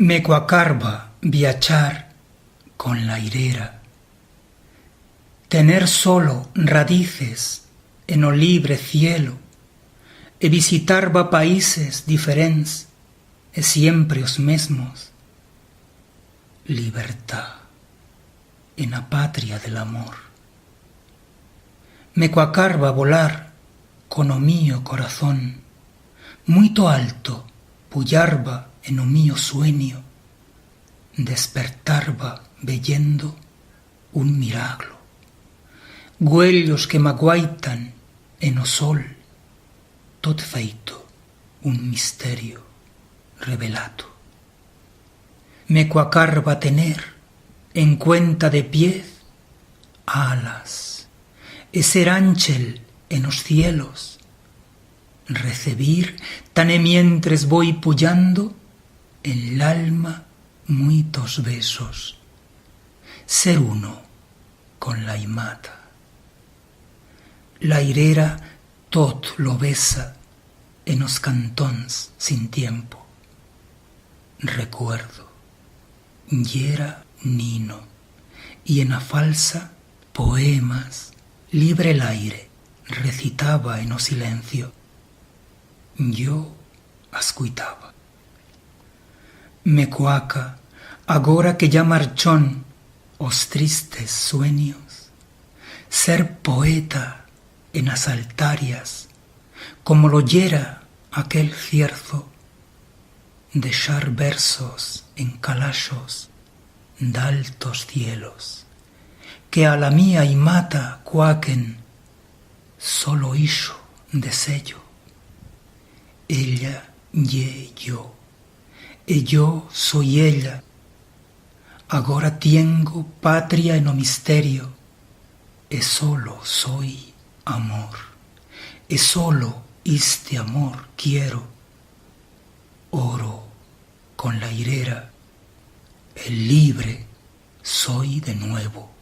Me coacarba viachar con la irera, tener solo radices en o libre cielo, e visitarba países diferents e siempre os mesmos. Libertad en a patria del amor. Me coacarba volar con o mío corazón, muito alto pullarba en o mío sueño, despertarba veyendo un milagro, güellos que m'aguaitan en o sol, tot feito un misterio revelato. Me coacarba tener en cuenta de piez alas, e ser ángel en os cielos, recibir tan e mientres voy pullando en l'alma muitos besos, ser uno con la imata. La irera tot lo besa en os cantóns sin tiempo. Recuerdo, yera nino, y en a falsa poemas libre el aire recitaba en o silencio. Yo ascuitaba. Me coaca, agora que ya marchón os tristes sueños, ser poeta en as altarias, como lo yera aquel cierzo, deixar versos en calachos d'altos cielos, que a la mía imata coaquen, solo ixo de sello. Ella ye yo, e yo soy ella. Agora tengo patria en o misterio, e solo soy amor, e solo este amor quiero. Oro con la irera, el libre soy de nuevo.